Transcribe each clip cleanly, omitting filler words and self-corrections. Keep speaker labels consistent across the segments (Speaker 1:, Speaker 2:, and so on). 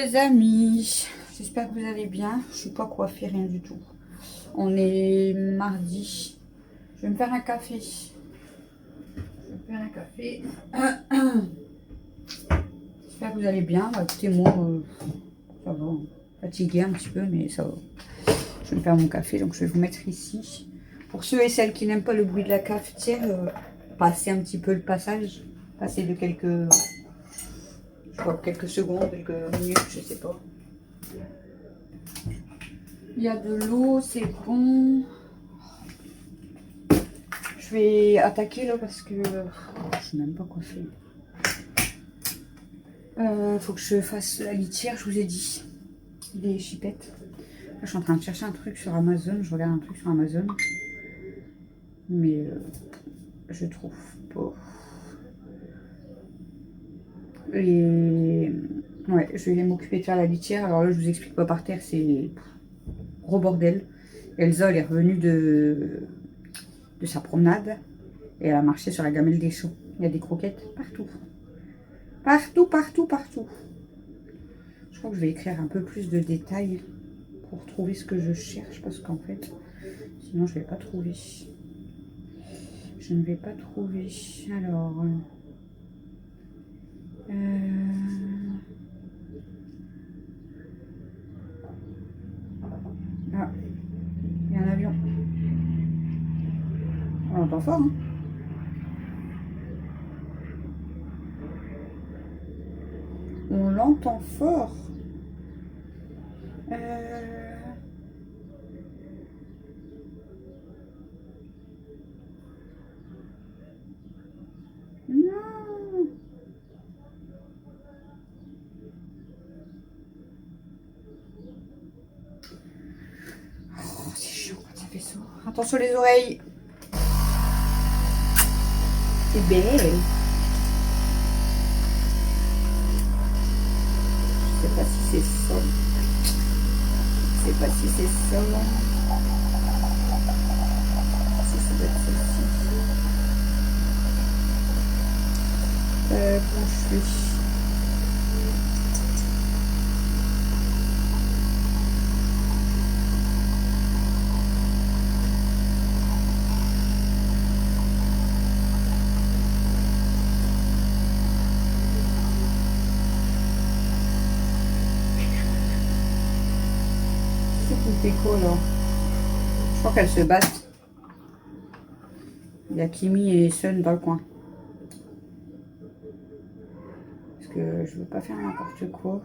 Speaker 1: les amis, j'espère que vous allez bien. Je suis pas coiffée, rien du tout. On est mardi. Je vais me faire un café. J'espère que vous allez bien. Bah, écoutez, moi, ça va. Fatiguée un petit peu, mais ça va. Je vais me faire mon café, donc je vais vous mettre ici. Pour ceux et celles qui n'aiment pas le bruit de la cafetière, passez un petit peu le passage. Passez de quelques secondes, quelques minutes, je sais pas. Il y a de l'eau, c'est bon. Je vais attaquer là parce que je sais même pas quoi faire. Faut que je fasse la litière, je vous ai dit. Des chipettes. Là, je suis en train de chercher un truc sur Amazon. Je regarde un truc sur Amazon. Mais je trouve pas. Et ouais, je vais m'occuper de faire la litière. Alors là, je vous explique pas par terre, c'est gros bordel. Elsa, elle est revenue de sa promenade et elle a marché sur la gamelle des choux. Il y a des croquettes partout. Partout, partout, partout. Je crois que je vais écrire un peu plus de détails pour trouver ce que je cherche parce qu'en fait, sinon je ne vais pas trouver. Je ne vais pas trouver. Alors... Ah, il y a un avion. On l'entend fort, hein? On l'entend fort. Non. Oh, c'est chaud quand ça fait ça. Attention les oreilles. C'est belle. Je sais pas si c'est ça. Je sais pas si c'est ça. Si ça doit être celle-ci. Comment je suis? C'est quoi là? Je crois qu'elles se battent. Il y a Kimi et Sun dans le coin. Parce que je veux pas faire n'importe quoi.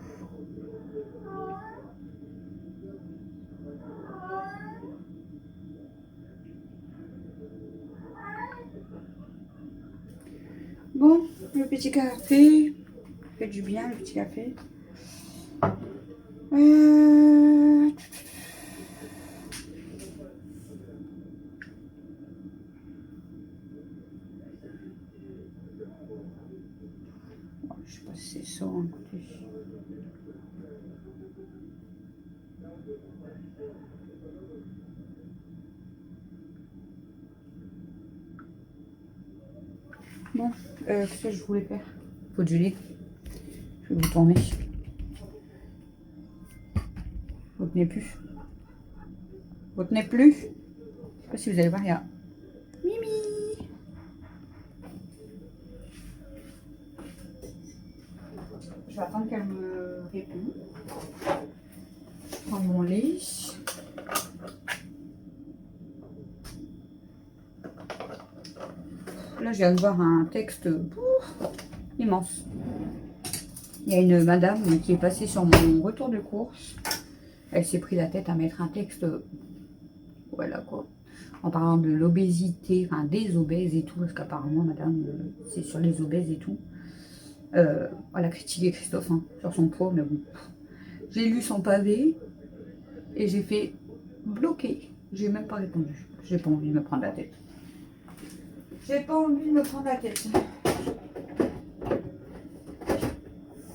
Speaker 1: Bon, le petit café. Fait du bien le petit café. Je sais pas si c'est ça, hein, écoutez. Bon, qu'est-ce que je voulais faire? Faut du lait. Je vais vous tourner. Vous tenez plus. Vous tenez plus. Je sais pas si vous allez voir, il y a Mimi. Je vais attendre qu'elle me réponde. Je prends mon lait. Là, je viens de voir un texte immense. Il y a une madame qui est passée sur mon retour de course. Elle s'est pris la tête à mettre un texte, voilà quoi, en parlant de l'obésité, enfin des obèses et tout, parce qu'apparemment, madame, c'est sur les obèses et tout. Elle a critiqué Christophe hein, sur son poids, mais bon. J'ai lu son pavé et j'ai fait bloquer. J'ai même pas répondu. J'ai pas envie de me prendre la tête. J'ai pas envie de me prendre la tête.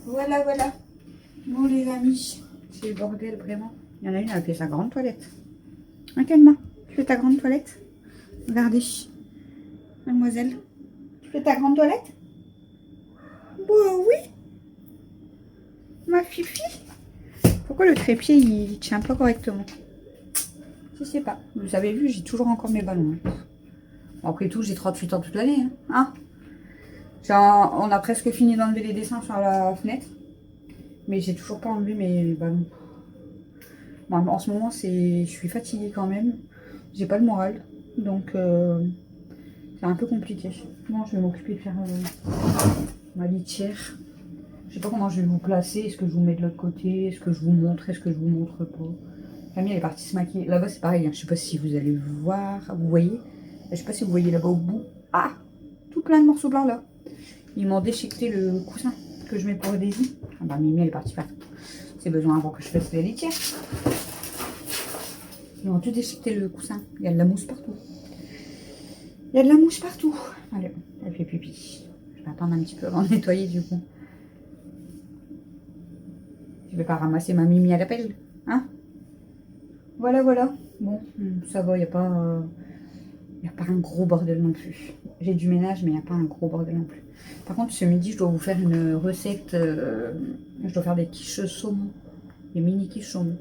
Speaker 1: Voilà, voilà. Bon, les amis, c'est le bordel, vraiment. Il y en a une, elle fait sa grande toilette. Hein, Calma, tu fais ta grande toilette? Regardez. Mademoiselle, tu fais ta grande toilette? Bah oui. Ma fifi. Pourquoi le trépied, il tient pas correctement? Je sais pas. Vous avez vu, j'ai toujours encore mes ballons. Bon, après tout, j'ai 38 ans toute l'année. Hein. On a presque fini d'enlever les dessins sur la fenêtre. Mais j'ai toujours pas enlevé mes ballons. Bon, en ce moment, je suis fatiguée quand même. J'ai pas le moral. Donc, c'est un peu compliqué. Bon, je vais m'occuper de faire ma litière. Je sais pas comment je vais vous placer. Est-ce que je vous mets de l'autre côté? Est-ce que je vous montre? Est-ce que je vous montre pas? Camille, elle est partie se maquiller. Là-bas, c'est pareil. Hein. Je sais pas si vous allez voir. Vous voyez? Je sais pas si vous voyez là-bas au bout. Ah! Tout plein de morceaux blancs là. Ils m'ont déchiqueté le coussin que je mets pour Daisy. Ah bah, Mimi, elle est partie faire. C'est besoin avant que je fasse la litière. Ils ont tout déchiqueté le coussin. Il y a de la mousse partout. Il y a de la mousse partout. Allez, elle fait pipi. Je vais attendre un petit peu avant de nettoyer du coup. Je vais pas ramasser ma Mimi à la pelle. Hein? Voilà, voilà. Bon, ça va, il n'y a pas... Il n'y a pas un gros bordel non plus. J'ai du ménage, mais il n'y a pas un gros bordel non plus. Par contre, ce midi, je dois vous faire une recette. Je dois faire des quiches saumon. Des mini quiches saumon.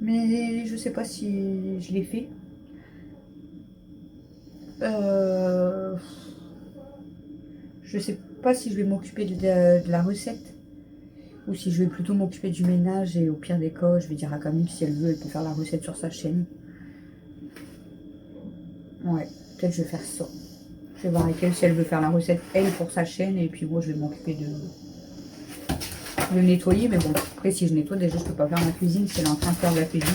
Speaker 1: Mais je sais pas si je l'ai fait. Je sais pas si je vais m'occuper de la recette. Ou si je vais plutôt m'occuper du ménage. Et au pire des cas, je vais dire à Camille si elle veut, elle peut faire la recette sur sa chaîne. Ouais, peut-être je vais faire ça. Je vais voir avec elle si elle veut faire la recette, elle, pour sa chaîne. Et puis moi, je vais m'occuper de le nettoyer. Mais bon, après, si je nettoie, déjà, je peux pas faire ma cuisine si elle est en train de faire de la cuisine.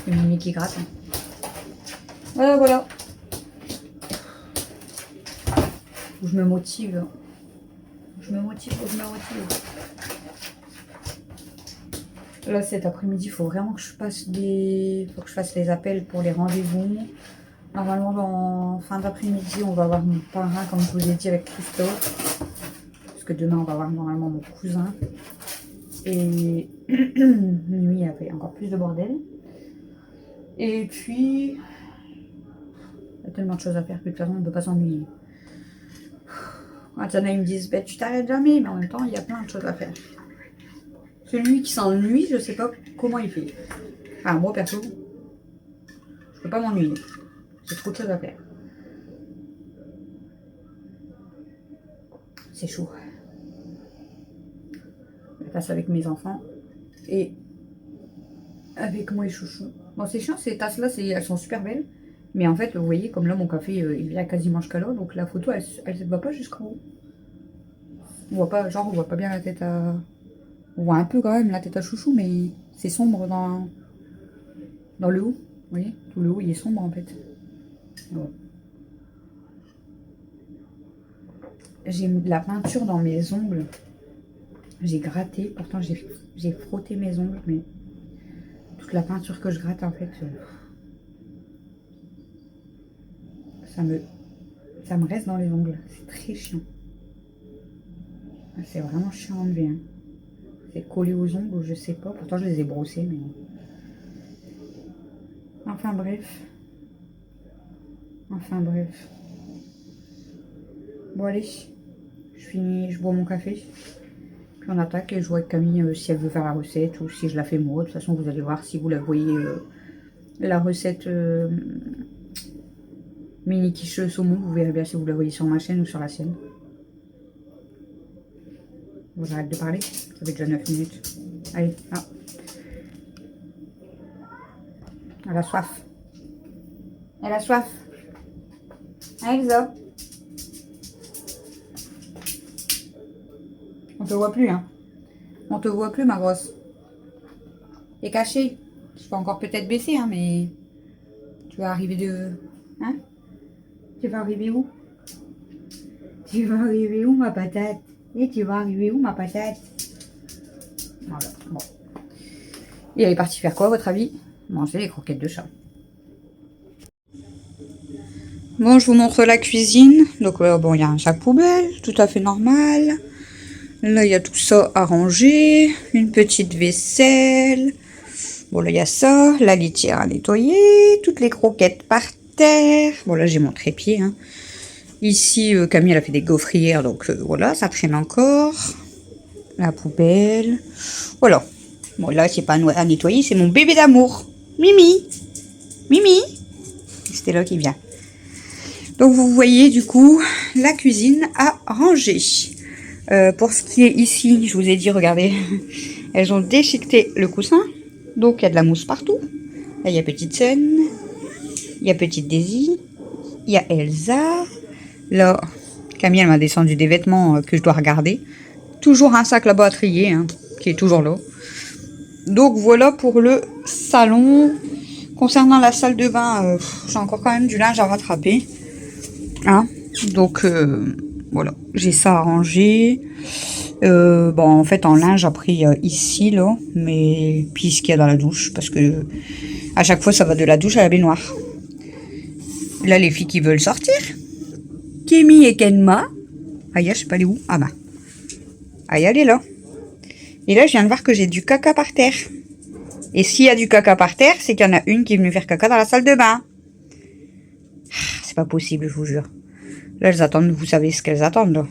Speaker 1: C'est Mimi qui gratte. Voilà, voilà. Faut que je me motive. Faut que je me motive. Là, cet après-midi, il faut vraiment que je fasse les appels pour les rendez-vous. Normalement, en fin d'après-midi, on va avoir mon parrain, comme je vous ai dit, avec Christophe. Parce que demain, on va voir normalement mon cousin. Et Mimi a fait encore plus de bordel. Et puis, il y a tellement de choses à faire que de toute façon, on ne peut pas s'ennuyer. Quand il y en a, ils me disent, bah, tu t'arrêtes jamais, mais en même temps, il y a plein de choses à faire. Celui qui s'ennuie, je sais pas comment il fait. Enfin, moi, perso, je peux pas m'ennuyer. J'ai trop de choses à faire. C'est chaud. Je passe avec mes enfants et avec moi et chouchou. Bon, c'est chiant, ces tasses-là, elles sont super belles. Mais en fait, vous voyez, comme là, mon café, il vient quasiment jusqu'à là. Donc la photo, elle ne va pas jusqu'en haut. On voit pas, genre, on voit pas bien la tête à... On voit un peu quand même la tête à chouchou, mais c'est sombre dans le haut. Vous voyez, tout le haut, il est sombre en fait. Ouais. J'ai mis de la peinture dans mes ongles. J'ai gratté, pourtant j'ai frotté mes ongles, mais toute la peinture que je gratte en fait, ça me reste dans les ongles. C'est très chiant. C'est vraiment chiant à enlever. Hein. C'est collé aux ongles ou je sais pas. Pourtant je les ai brossés, mais... Enfin bref. Bon allez, je finis, je bois mon café. Puis on attaque et je vois avec Camille si elle veut faire la recette ou si je la fais moi. De toute façon, vous allez voir si vous la voyez, la recette mini quiche saumon. Vous verrez bien si vous la voyez sur ma chaîne ou sur la sienne. Bon, j'arrête de parler, ça fait déjà 9 minutes. Allez, ah. Elle a soif. Elle a soif. Hein, Elsa? On te voit plus, hein. On te voit plus, ma grosse. T'es cachée. Je peux encore peut-être baisser, hein, mais... Tu vas arriver de... Hein? Tu vas arriver où? Tu vas arriver où, ma patate? Et tu vas arriver où, ma patate? Voilà, bon. Et elle est partie faire quoi, à votre avis? Manger les croquettes de chat. Bon, je vous montre la cuisine. Donc, bon, il y a un sac poubelle, tout à fait normal. Là, il y a tout ça à ranger. Une petite vaisselle. Bon, là, il y a ça. La litière à nettoyer. Toutes les croquettes par terre. Bon, là, j'ai mon trépied. Hein. Ici, Camille, elle a fait des gaufrières. Donc, voilà, ça traîne encore. la poubelle. Voilà. Bon, là, c'est pas à nettoyer, c'est mon bébé d'amour. Mimi. Mimi. C'était là qui vient. Donc, vous voyez, du coup, la cuisine à ranger. Pour ce qui est ici, je vous ai dit, regardez, elles ont déchiqueté le coussin. Donc, il y a de la mousse partout. Là, il y a Petite Sun. Il y a Petite Daisy. Il y a Elsa. Là, Camille, elle m'a descendu des vêtements que je dois regarder. Toujours un sac là-bas à trier, hein, qui est toujours là. Donc, voilà pour le salon. Concernant la salle de bain, j'ai encore quand même du linge à rattraper. Hein, donc, voilà. J'ai ça à ranger. Bon, en fait, en linge, j'ai pris ici, là. Mais, puis ce qu'il y a dans la douche. Parce que, à chaque fois, ça va de la douche à la baignoire. Là, les filles qui veulent sortir. Kémy et Kenma. Aya, je sais pas elle est où. Ah bah. Aya, elle est là. Et là, je viens de voir que j'ai du caca par terre. Et s'il y a du caca par terre, c'est qu'il y en a une qui est venue faire caca dans la salle de bain. C'est pas possible, je vous jure. Là, elles attendent, vous savez ce qu'elles attendent, là.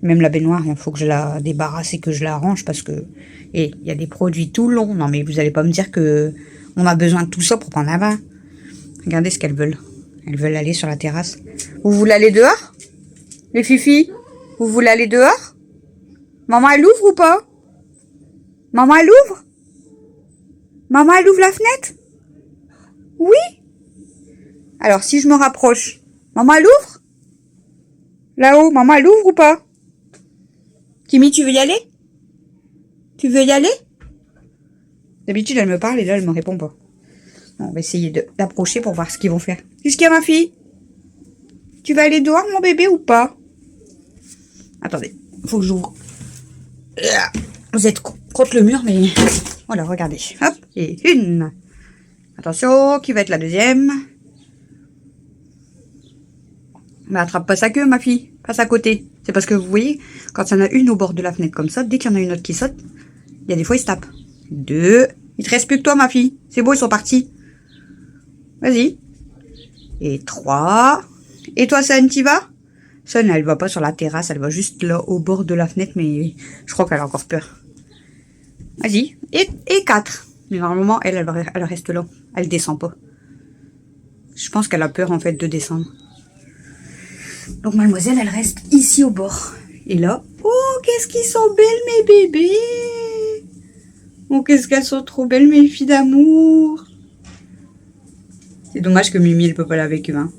Speaker 1: Même la baignoire, il faut que je la débarrasse et que je la range parce que... Et il y a des produits tout le long. Non, mais vous allez pas me dire que on a besoin de tout ça pour prendre un bain. Regardez ce qu'elles veulent. Elles veulent aller sur la terrasse. Vous voulez aller dehors? Les filles, vous voulez aller dehors? Maman, elle ouvre ou pas? Maman, elle ouvre? Maman, elle ouvre la fenêtre? Oui? Alors, si je me rapproche, maman, elle ouvre? Là-haut, maman, elle ouvre ou pas? Kémy, tu veux y aller? Tu veux y aller? D'habitude, elle me parle et là, elle me répond pas. On va essayer d'approcher pour voir ce qu'ils vont faire. Qu'est-ce qu'il y a, ma fille? Tu vas aller dehors, mon bébé, ou pas? Attendez, faut que j'ouvre. Vous êtes contre le mur, mais... Voilà, regardez. Hop, et une. Attention, qui va être la deuxième? Mais attrape pas sa queue, ma fille. Passe à côté. C'est parce que vous voyez, quand il y en a une au bord de la fenêtre comme ça, dès qu'il y en a une autre qui saute, il y a des fois, ils se tapent. 2. Il te reste plus que toi, ma fille. C'est beau, ils sont partis. Vas-y. Et 3. Et toi, Sun, t'y vas? Sun, elle va pas sur la terrasse, elle va juste là, au bord de la fenêtre, mais je crois qu'elle a encore peur. Vas-y. Et 4. Mais normalement, elle reste là. Elle descend pas. Je pense qu'elle a peur, en fait, de descendre. Donc, mademoiselle, elle reste ici au bord. Et là, oh, qu'est-ce qu'ils sont belles, mes bébés! Oh, qu'est-ce qu'elles sont trop belles, mes filles d'amour! C'est dommage que Mimi, elle peut pas avec eux, hein.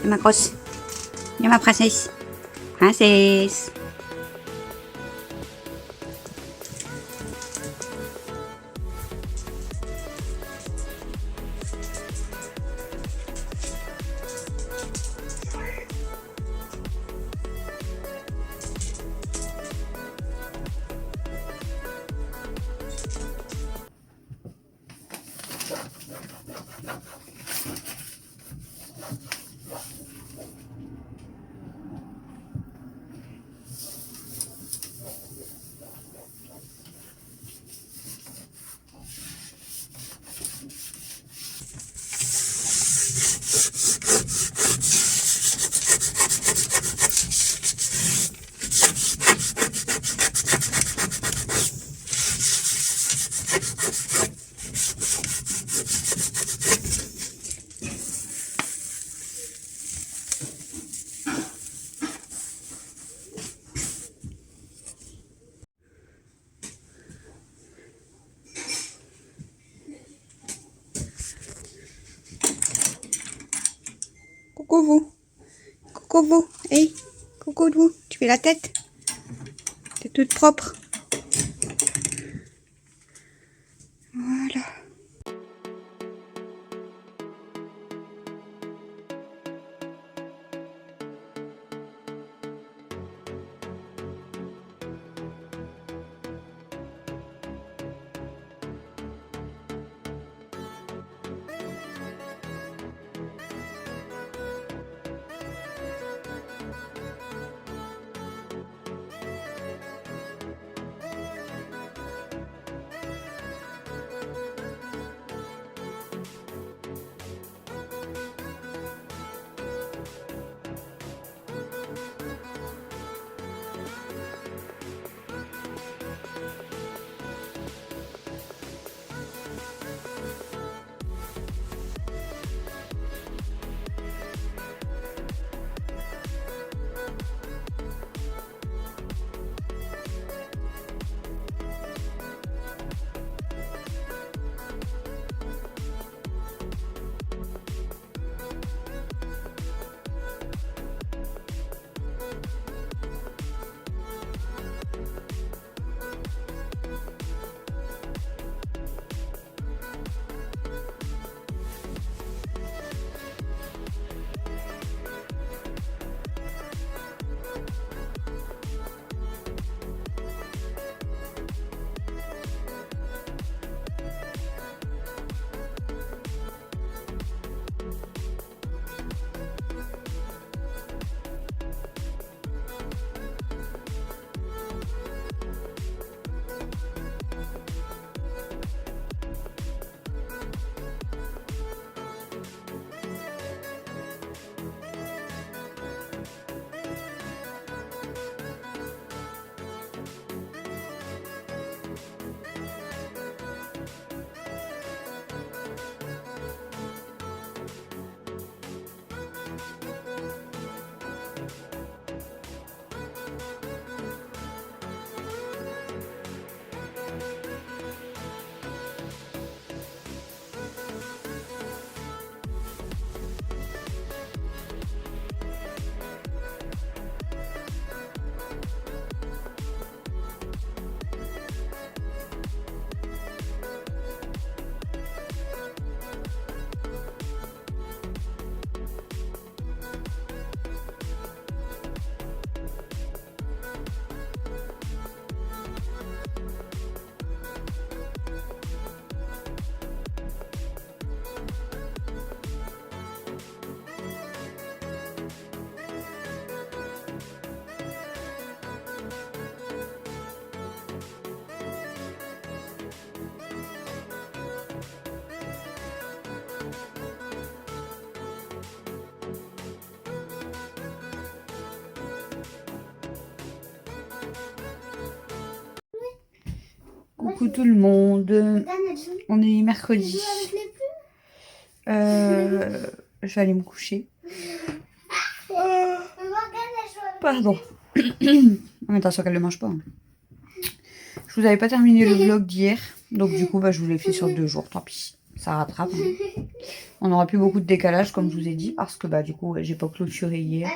Speaker 1: Ma grosse. Viens, ma princesse. Princesse. Coucou vous. Coucou vous. Hey, coucou vous. Tu fais la tête? T'es toute propre. Voilà. Coucou tout le monde. On est mercredi. Je vais aller me coucher. Pardon. Mais attention qu'elle ne le mange pas. Hein. Je vous avais pas terminé le vlog d'hier. Donc du coup, je vous l'ai fait sur 2 jours. Tant pis. Ça rattrape. Hein. On n'aura plus beaucoup de décalage, comme je vous ai dit. Parce que du coup, j'ai pas clôturé hier.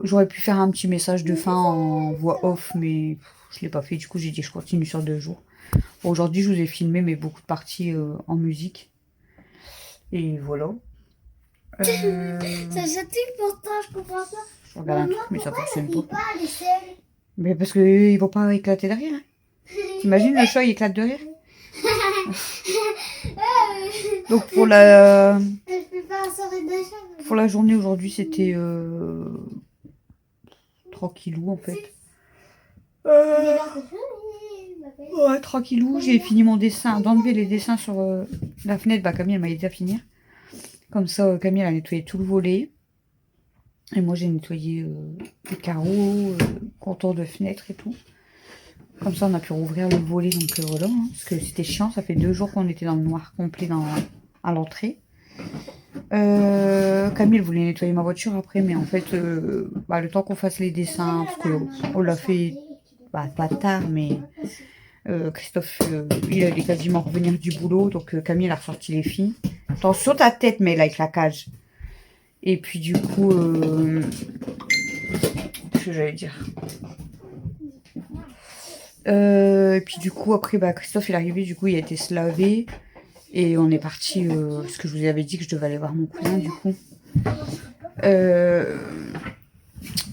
Speaker 1: J'aurais pu faire un petit message de fin en voix off, mais je l'ai pas fait. Du coup, j'ai dit que je continue sur 2 jours. Bon, aujourd'hui, je vous ai filmé, mais beaucoup de parties en musique. Et voilà.
Speaker 2: Ça chatouille pourtant, je comprends pas.
Speaker 1: Je regarde un truc, mais ça fonctionne pas. Mais parce qu'ils vont pas éclater derrière. Hein. T'imagines, le chat, il éclate derrière. Donc pour la journée aujourd'hui, c'était tranquillou en fait. Ouais, tranquillou. J'ai fini mon dessin, d'enlever les dessins sur la fenêtre. Camille, elle m'a aidé à finir. Comme ça, Camille, elle a nettoyé tout le volet. Et moi, j'ai nettoyé les carreaux, contour de fenêtre et tout. Comme ça, on a pu rouvrir le volet. Donc voilà, hein, parce que c'était chiant. Ça fait 2 jours qu'on était dans le noir complet à l'entrée. Camille voulait nettoyer ma voiture après, mais en fait, le temps qu'on fasse les dessins, parce qu'on l'a fait pas tard, mais Christophe, il allait quasiment revenir du boulot, donc Camille a ressorti les filles. Attention ta tête, mais là, avec la cage. Et puis du coup, qu'est-ce que j'allais dire? Et puis du coup, après, Christophe, il est arrivé, du coup, il a été se laver. Et on est parti, parce que je vous avais dit que je devais aller voir mon cousin, du coup.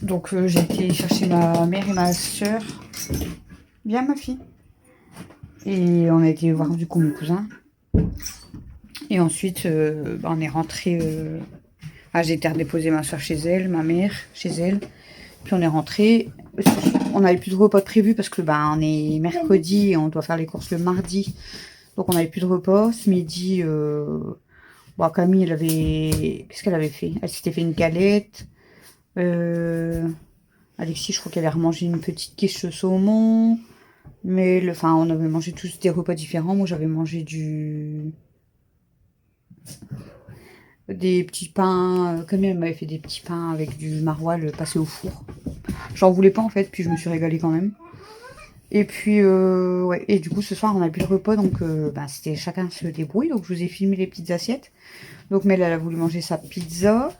Speaker 1: Donc j'ai été chercher ma mère et ma soeur. Viens ma fille. Et on a été voir du coup mon cousin. Et ensuite, on est rentré. J'ai été redéposer ma soeur chez elle, ma mère chez elle. Puis on est rentré. On n'avait plus de repas de prévu parce que on est mercredi et on doit faire les courses le mardi. Donc on n'avait plus de repas. Ce midi, Camille, elle avait... Qu'est-ce qu'elle avait fait? Elle s'était fait une galette. Alexis, je crois qu'elle avait remangé une petite quiche au saumon. Mais on avait mangé tous des repas différents. Moi, j'avais mangé des petits pains. Camille, elle m'avait fait des petits pains avec du maroilles passé au four. J'en voulais pas en fait, puis je me suis régalée quand même. Et puis, ouais, et du coup, ce soir, on a plus de repas, donc c'était chacun se débrouille. Donc, je vous ai filmé les petites assiettes. Donc, Mel, elle a voulu manger sa pizza.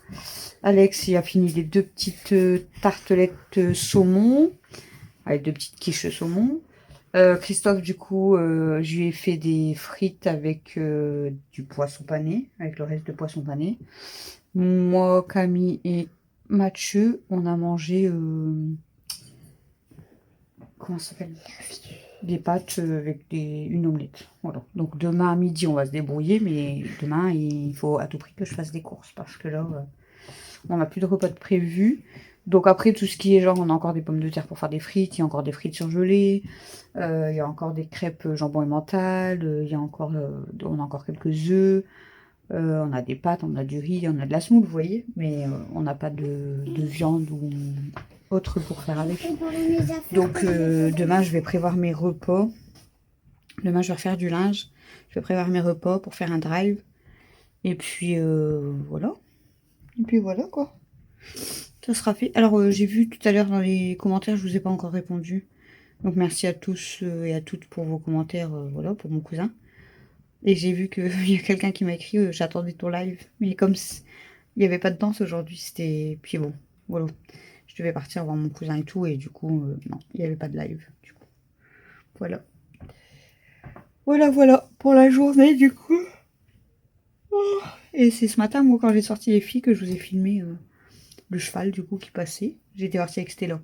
Speaker 1: Alex, il a fini les 2 petites tartelettes saumon, avec 2 petites quiches saumon. Christophe, du coup, je lui ai fait des frites avec du poisson pané, avec le reste de poisson pané. Moi, Camille et Mathieu, on a mangé... comment ça s'appelle? Des pâtes avec une omelette. Voilà. Donc demain à midi, on va se débrouiller, mais demain, il faut à tout prix que je fasse des courses parce que là, on n'a plus de repas de prévu. Donc après, tout ce qui est genre, on a encore des pommes de terre pour faire des frites, il y a encore des frites surgelées, il y a encore des crêpes jambon et mental, il y a encore, on a encore quelques œufs, on a des pâtes, on a du riz, on a de la semoule, vous voyez, mais on n'a pas de viande ou autre pour faire avec. Donc demain, je vais prévoir mes repas. Demain, je vais refaire du linge. Je vais prévoir mes repas pour faire un drive. Et puis voilà. Et puis voilà quoi. Ça sera fait. Alors j'ai vu tout à l'heure dans les commentaires, je vous ai pas encore répondu. Donc merci à tous et à toutes pour vos commentaires, voilà, pour mon cousin. Et j'ai vu qu'il y a quelqu'un qui m'a écrit j'attendais ton live. Mais comme il n'y avait pas de danse aujourd'hui, c'était... Puis bon, voilà. Je devais partir voir mon cousin et tout, et du coup, non, il n'y avait pas de live. Du coup, voilà. Voilà pour la journée, du coup. Oh. Et c'est ce matin, moi, quand j'ai sorti les filles, que je vous ai filmé le cheval, du coup, qui passait. J'étais partie avec Stella.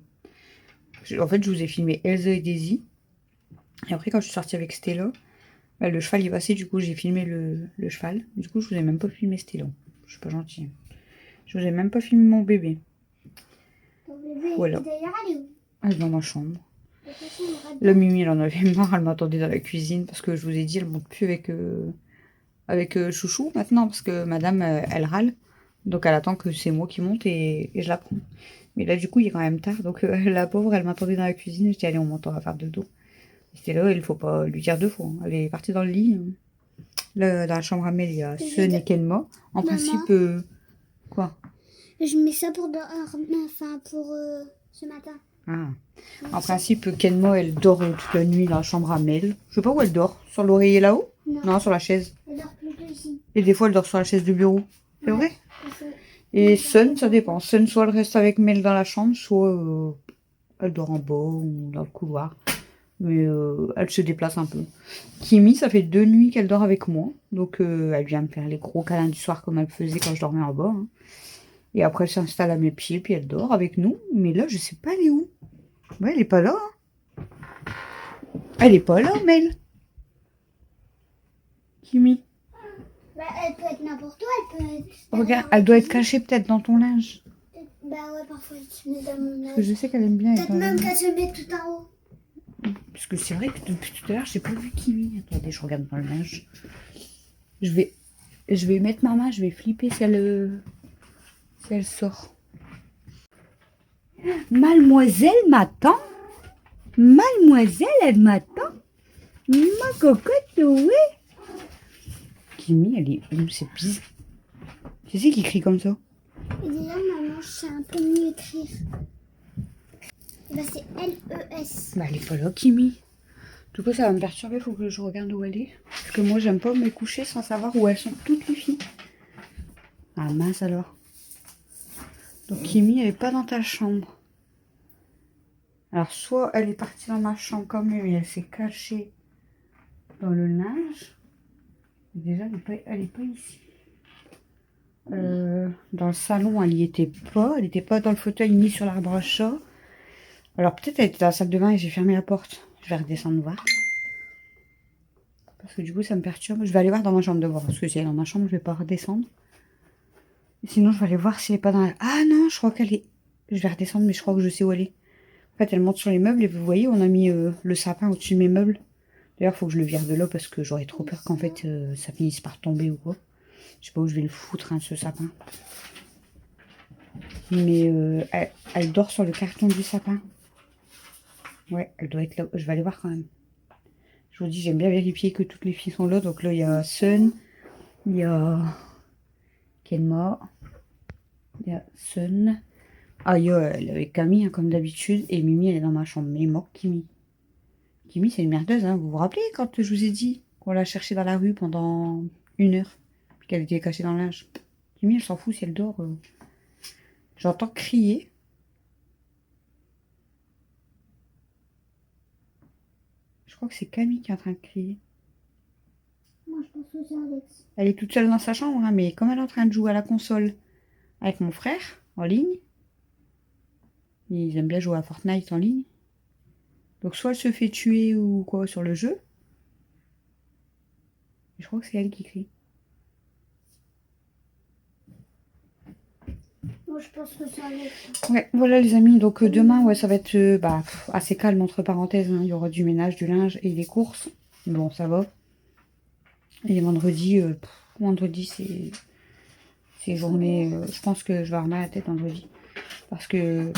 Speaker 1: En fait, je vous ai filmé Elsa et Daisy. Et après, quand je suis sortie avec Stella, le cheval est passé, du coup, j'ai filmé le cheval. Du coup, je vous ai même pas filmé Stella. Je suis pas gentille. Je vous ai même pas filmé mon bébé. Voilà. Elle est dans ma chambre. La Mimi, elle en avait marre, elle m'attendait dans la cuisine parce que je vous ai dit, elle monte plus avec Chouchou maintenant parce que madame, elle râle. Donc elle attend que c'est moi qui monte et je la prends. Mais là, du coup, il est quand même tard. Donc la pauvre, elle m'attendait dans la cuisine. Je dis, allez, on monte, on va faire dodo. C'était là, il faut pas lui dire deux fois. Hein. Elle est partie dans le lit. Là, dans la chambre à Mel, il y a Sun et Kenma. En principe, quoi?
Speaker 2: Je mets ça pour enfin pour ce matin.
Speaker 1: Ah. En principe, Kenma, elle dort toute la nuit dans la chambre à Mel. Je sais pas où elle dort. Sur l'oreiller là-haut? Non, sur la chaise.
Speaker 2: Elle dort plutôt ici.
Speaker 1: Et des fois, elle dort sur la chaise de bureau. C'est vrai? Et Sun, ça dépend. Sun, soit elle reste avec Mel dans la chambre, soit elle dort en bas ou dans le couloir. Mais elle se déplace un peu. Kimi, ça fait 2 nuits qu'elle dort avec moi. Donc elle vient me faire les gros câlins du soir comme elle faisait quand je dormais en bas. Hein. Et après, elle s'installe à mes pieds, puis elle dort avec nous. Mais là, je sais pas, elle est où. Ouais, elle est pas là. Hein. Elle est pas là, Mel. Kimi.
Speaker 2: Bah, elle peut être n'importe où, elle peut être...
Speaker 1: Regarde, elle doit être cachée peut-être dans ton linge.
Speaker 2: Bah ouais, parfois elle se met dans mon linge.
Speaker 1: Parce que je sais qu'elle aime bien être
Speaker 2: Peut-être
Speaker 1: dans
Speaker 2: même
Speaker 1: le
Speaker 2: qu'elle se met tout en haut.
Speaker 1: Parce que c'est vrai que depuis tout à l'heure, j'ai pas vu Kimi. Attendez, je regarde dans le linge. Je vais mettre ma main, je vais flipper si elle sort. Mademoiselle m'attend. Mademoiselle, elle m'attend. Ma cocotte, oui. Kimi, elle est où? C'est bizarre. C'est qui crie comme ça?
Speaker 2: Et déjà, maman, je sais un peu mieux écrire. Et bah, c'est L-E-S.
Speaker 1: Bah, elle est pas là, Kimi. Du coup, ça va me perturber, faut que je regarde où elle est. Parce que moi, j'aime pas me coucher sans savoir où elles sont toutes les filles. Ah mince alors. Donc Kimi, elle est pas dans ta chambre. Alors, soit elle est partie dans ma chambre comme lui, mais elle s'est cachée dans le linge. Déjà, elle est pas ici. Dans le salon, elle y était pas. Elle était pas dans le fauteuil ni sur l'arbre à chat. Alors, peut-être elle était dans la salle de bain et j'ai fermé la porte. Je vais redescendre voir. Parce que du coup, ça me perturbe. Je vais aller voir dans ma chambre d'abord. Parce que si elle est dans ma chambre, je vais pas redescendre. Sinon, je vais aller voir si elle est pas dans la... Ah non, je crois qu'elle est... Je vais redescendre, mais je crois que je sais où elle est. En fait, elle monte sur les meubles et vous voyez, on a mis le sapin au-dessus de mes meubles. D'ailleurs, il faut que je le vire de là parce que j'aurais trop peur qu'en fait, ça finisse par tomber ou quoi. Je sais pas où je vais le foutre, hein, ce sapin. Mais elle dort sur le carton du sapin. Ouais, elle doit être là. Je vais aller voir quand même. Je vous dis, j'aime bien vérifier que toutes les filles sont là. Donc là, il y a Sun, il y a Kenma, il y a Sun. Ah, il y a elle avec Camille, hein, comme d'habitude. Et Mimi, elle est dans ma chambre. Mais il manque Kimi. Kimi, c'est une merdeuse. Hein. Vous vous rappelez quand je vous ai dit qu'on l'a cherchée dans la rue pendant 1 heure, puis qu'elle était cachée dans le linge. Kimi, elle s'en fout si elle dort. J'entends crier. Je crois que c'est Camille qui est en train de crier.
Speaker 2: Moi, je pense que c'est Alex.
Speaker 1: Elle est toute seule dans sa chambre, hein, mais comme elle est en train de jouer à la console avec mon frère, en ligne, ils aiment bien jouer à Fortnite en ligne. Donc soit elle se fait tuer ou quoi sur le jeu. Je crois que c'est elle qui crie.
Speaker 2: Moi, je pense que c'est Alex.
Speaker 1: Ouais, voilà les amis. Donc demain, ouais, ça va être assez calme entre parenthèses. Hein. Il y aura du ménage, du linge et des courses. Bon, ça va. Et vendredi, c'est journée. Je pense que je vais avoir mal à la tête vendredi. Parce que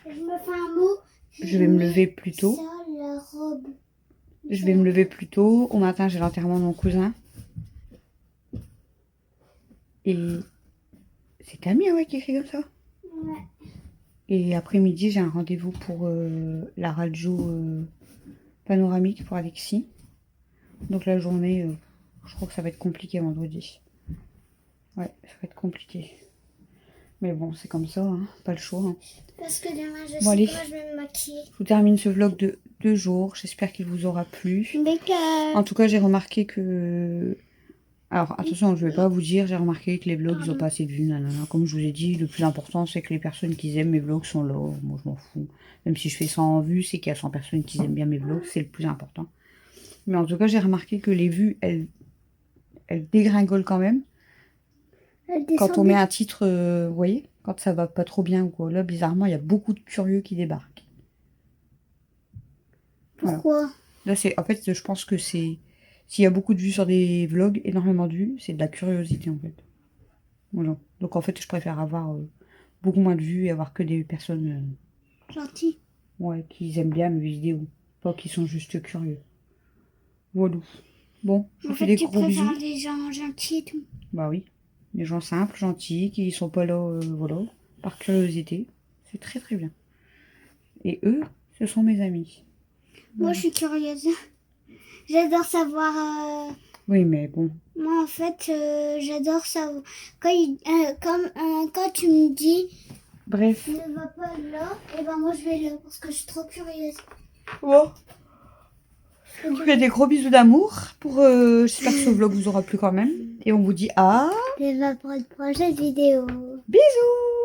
Speaker 2: Je me fais un mot.
Speaker 1: je vais me lever plus tôt.
Speaker 2: Ça, la robe.
Speaker 1: Je vais me lever plus tôt. Au matin, j'ai l'enterrement de mon cousin. Et c'est Camille, ouais, qui écrit comme ça.
Speaker 2: Ouais.
Speaker 1: Et après-midi, j'ai un rendez-vous pour la radio panoramique pour Alexis. Donc la journée, je crois que ça va être compliqué vendredi. Ouais, ça va être compliqué. Mais bon, c'est comme ça, hein, pas le choix. Hein.
Speaker 2: Parce que demain, je
Speaker 1: Bon,
Speaker 2: sais
Speaker 1: allez.
Speaker 2: pas, je vais me maquiller.
Speaker 1: Je vous termine ce vlog de 2 jours. J'espère qu'il vous aura plu.
Speaker 2: Becca.
Speaker 1: En tout cas, j'ai remarqué que... Alors, attention, je vais pas vous dire, j'ai remarqué que les vlogs, ils ont pas assez de vues. Nanana. Comme je vous ai dit, le plus important, c'est que les personnes qui aiment mes vlogs sont là. Moi, je m'en fous. Même si je fais 100 vues, c'est qu'il y a 100 personnes qui aiment bien mes vlogs. C'est le plus important. Mais en tout cas, j'ai remarqué que les vues, elles dégringolent quand même. Quand on met un titre, vous voyez, quand ça va pas trop bien ou quoi. Là, bizarrement, il y a beaucoup de curieux qui débarquent.
Speaker 2: Pourquoi?
Speaker 1: Voilà. Là, c'est, en fait, je pense que c'est... S'il y a beaucoup de vues sur des vlogs, énormément de vues, c'est de la curiosité, en fait. Voilà. Donc, en fait, je préfère avoir beaucoup moins de vues et avoir que des personnes
Speaker 2: Gentil.
Speaker 1: ouais, qui aiment bien mes vidéos. Pas qui sont juste curieux. Voilà. Bon, je vous
Speaker 2: En
Speaker 1: fais
Speaker 2: fait,
Speaker 1: des
Speaker 2: tu
Speaker 1: gros bisous.
Speaker 2: préfères les gens gentils et tout.
Speaker 1: Bah oui. Les gens simples, gentils, qui sont pas là, voilà, par curiosité. C'est très très bien. Et eux, ce sont mes amis.
Speaker 2: Moi, je suis curieuse. J'adore savoir.
Speaker 1: Oui, mais bon.
Speaker 2: Moi, en fait, j'adore savoir. Quand tu me dis
Speaker 1: Bref.
Speaker 2: ne va pas là, et ben moi je vais là parce que je suis trop curieuse.
Speaker 1: Bon. Je vous fais des gros bisous d'amour. J'espère que ce vlog vous aura plu quand même. Et on vous dit à...
Speaker 2: Et va pour une prochaine vidéo.
Speaker 1: Bisous!